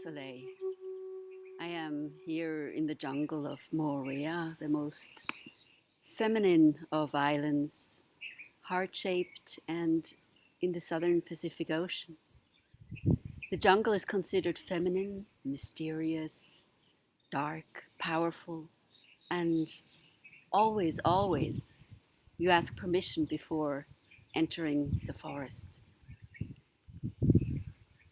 Soleil. I am here in the jungle of Moorea, the most feminine of islands, heart-shaped and in the southern Pacific Ocean. The jungle is considered feminine, mysterious, dark, powerful, and always, you ask permission before entering the forest.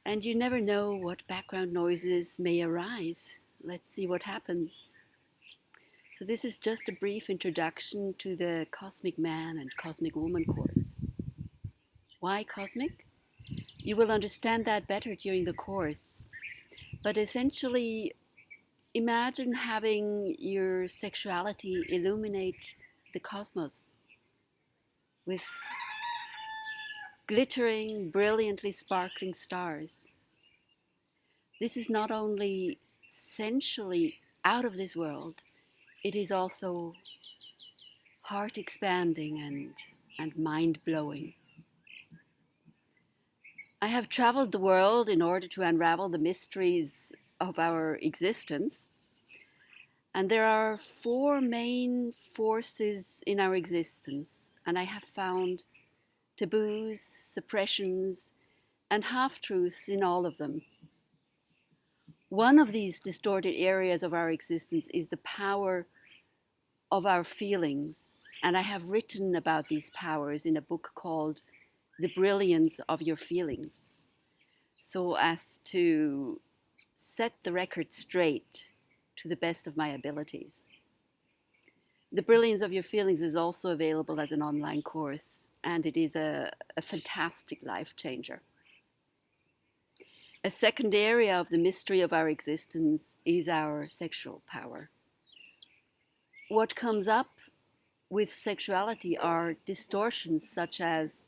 And you never know what background noises may arise. Let's see what happens. So this is just a brief introduction to the Cosmic Man and Cosmic Woman course. Why cosmic? You will understand that better during the course. But essentially, imagine having your sexuality illuminate the cosmos with glittering, brilliantly sparkling stars. This is not only sensually out of this world, it is also heart expanding and mind blowing. I have traveled the world in order to unravel the mysteries of our existence. And there are four main forces in our existence, and I have found taboos, suppressions, and half-truths in all of them. One of these distorted areas of our existence is the power of our feelings, and I have written about these powers in a book called The Brilliance of Your Feelings, so as to set the record straight to the best of my abilities. The Brilliance of Your Feelings is also available as an online course, and it is a fantastic life changer. A second area of the mystery of our existence is our sexual power. What comes up with sexuality are distortions such as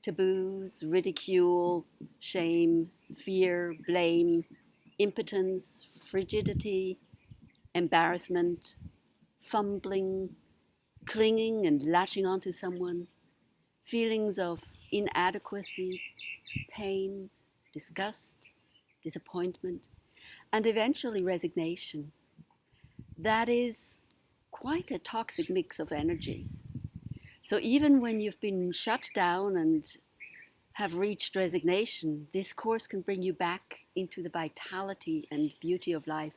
taboos, ridicule, shame, fear, blame, impotence, frigidity, embarrassment, fumbling, clinging and latching onto someone, feelings of inadequacy, pain, disgust, disappointment, and eventually resignation. That is quite a toxic mix of energies. So even when you've been shut down and have reached resignation, this course can bring you back into the vitality and beauty of life.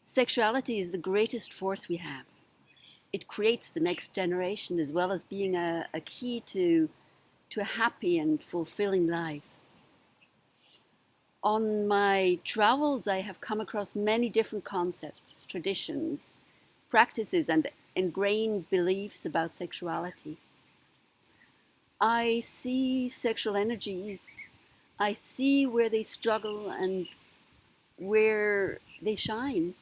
Sexuality is the greatest force we have. It creates the next generation as well as being a key to a happy and fulfilling life. On my travels, I have come across many different concepts, traditions, practices, and ingrained beliefs about sexuality. I see sexual energies, I see where they struggle and where they shine.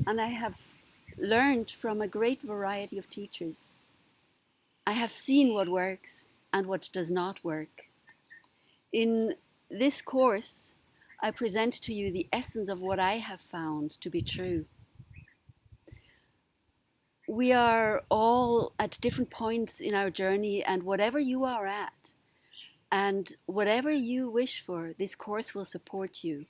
And I have learned from a great variety of teachers. I have seen what works and what does not work. In this course, I present to you the essence of what I have found to be true. We are all at different points in our journey, and whatever you are at, and whatever you wish for, this course will support you.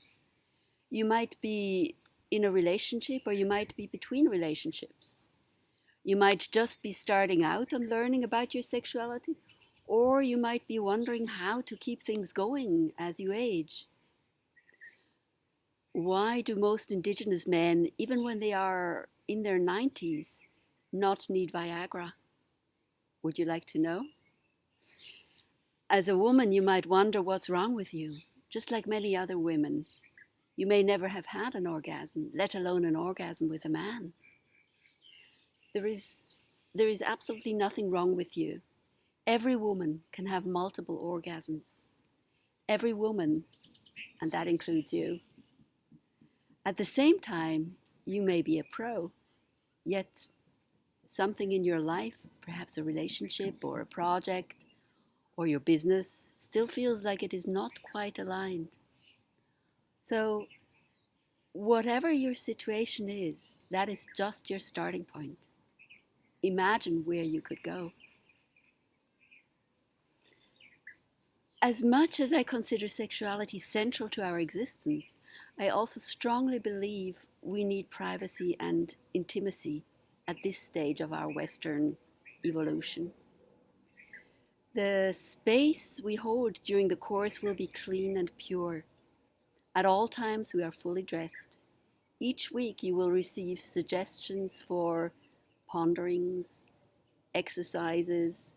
You might be in a relationship, or you might be between relationships. You might just be starting out and learning about your sexuality, or you might be wondering how to keep things going as you age. Why do most indigenous men, even when they are in their 90s, not need Viagra? Would you like to know? As a woman, you might wonder what's wrong with you, just like many other women. You may never have had an orgasm, let alone an orgasm with a man. There is absolutely nothing wrong with you. Every woman can have multiple orgasms. Every woman, and that includes you. At the same time, you may be a pro, yet something in your life, perhaps a relationship or a project or your business, still feels like it is not quite aligned. So, whatever your situation is, that is just your starting point. Imagine where you could go. As much as I consider sexuality central to our existence, I also strongly believe we need privacy and intimacy at this stage of our Western evolution. The space we hold during the course will be clean and pure. At all times, we are fully dressed. Each week, you will receive suggestions for ponderings, exercises,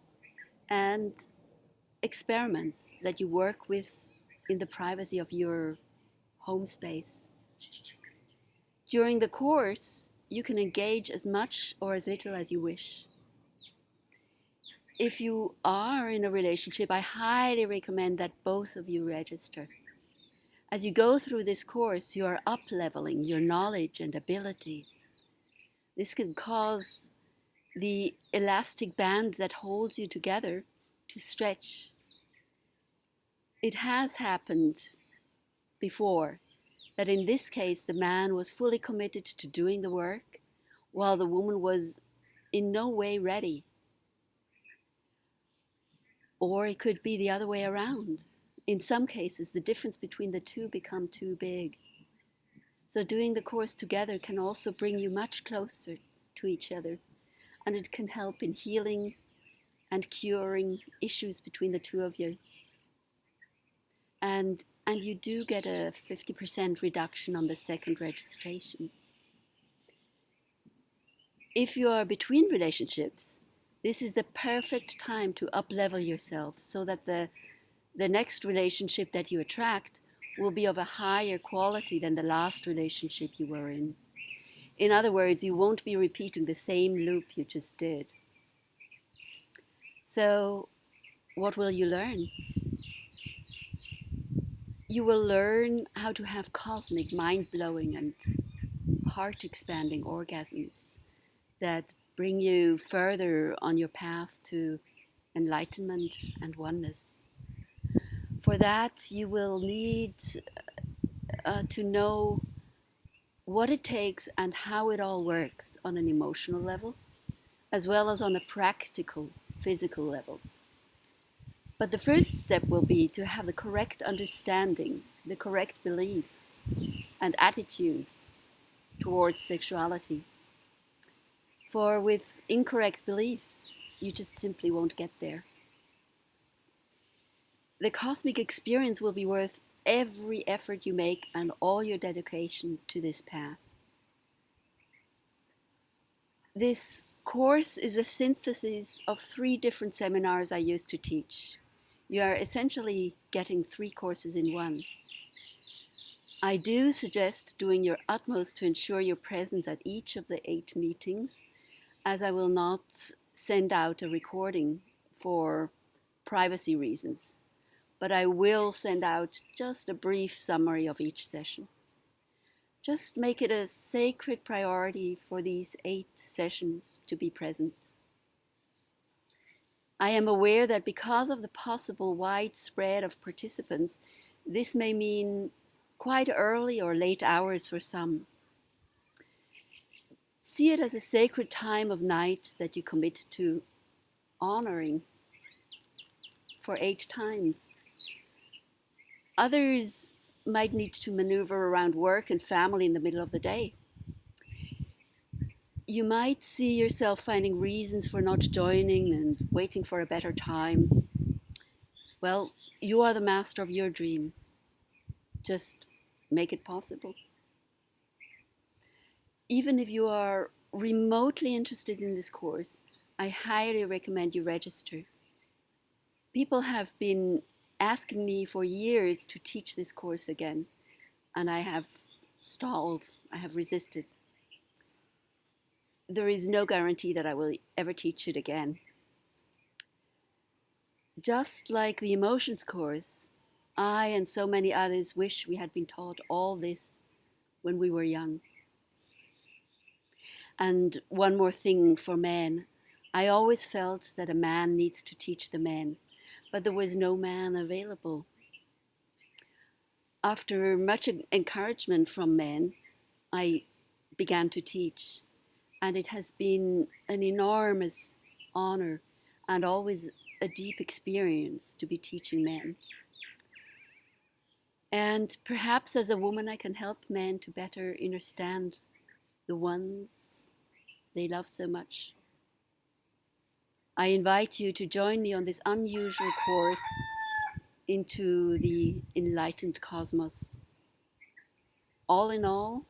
and experiments that you work with in the privacy of your home space. During the course, you can engage as much or as little as you wish. If you are in a relationship, I highly recommend that both of you register. As you go through this course, you are up-leveling your knowledge and abilities. This can cause the elastic band that holds you together to stretch. It has happened before that in this case the man was fully committed to doing the work while the woman was in no way ready. Or it could be the other way around. In some cases, the difference between the two become too big. So doing the course together can also bring you much closer to each other, and it can help in healing and curing issues between the two of you. And you do get a 50% reduction on the second registration. If you are between relationships, this is the perfect time to up-level yourself so that the next relationship that you attract will be of a higher quality than the last relationship you were in. In other words, you won't be repeating the same loop you just did. So, what will you learn? You will learn how to have cosmic, mind-blowing, and heart-expanding orgasms that bring you further on your path to enlightenment and oneness. For that, you will need to know what it takes and how it all works on an emotional level, as well as on a practical, physical level. But the first step will be to have the correct understanding, the correct beliefs and attitudes towards sexuality. For with incorrect beliefs, you just simply won't get there. The cosmic experience will be worth every effort you make and all your dedication to this path. This course is a synthesis of 3 different seminars I used to teach. You are essentially getting 3 courses in one. I do suggest doing your utmost to ensure your presence at each of the 8 meetings, as I will not send out a recording for privacy reasons, but I will send out just a brief summary of each session. Just make it a sacred priority for these 8 sessions to be present. I am aware that because of the possible widespread of participants, this may mean quite early or late hours for some. See it as a sacred time of night that you commit to honoring for 8 times. Others might need to maneuver around work and family in the middle of the day. You might see yourself finding reasons for not joining and waiting for a better time. Well, you are the master of your dream. Just make it possible. Even if you are remotely interested in this course, I highly recommend you register. People have been asking me for years to teach this course again, and I have stalled, I have resisted. There is no guarantee that I will ever teach it again. Just like the emotions course, I and so many others wish we had been taught all this when we were young. And one more thing for men. I always felt that a man needs to teach the men, but there was no man available. After much encouragement from men, I began to teach, and it has been an enormous honor and always a deep experience to be teaching men. And perhaps as a woman, I can help men to better understand the ones they love so much. I invite you to join me on this unusual course into the enlightened cosmos. All in all,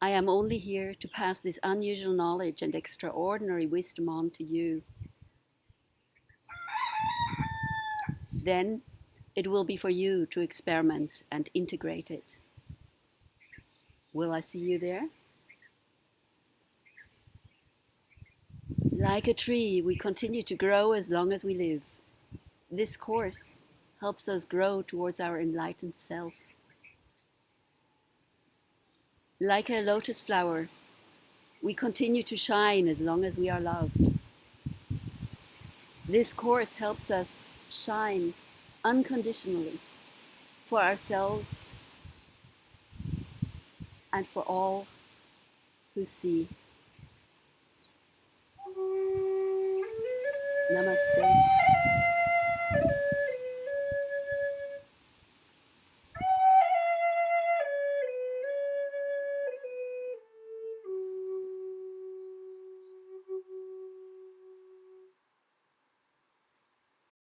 I am only here to pass this unusual knowledge and extraordinary wisdom on to you. Then it will be for you to experiment and integrate it. Will I see you there? Like a tree, we continue to grow as long as we live. This course helps us grow towards our enlightened self. Like a lotus flower, we continue to shine as long as we are loved. This course helps us shine unconditionally for ourselves and for all who see. Namaste.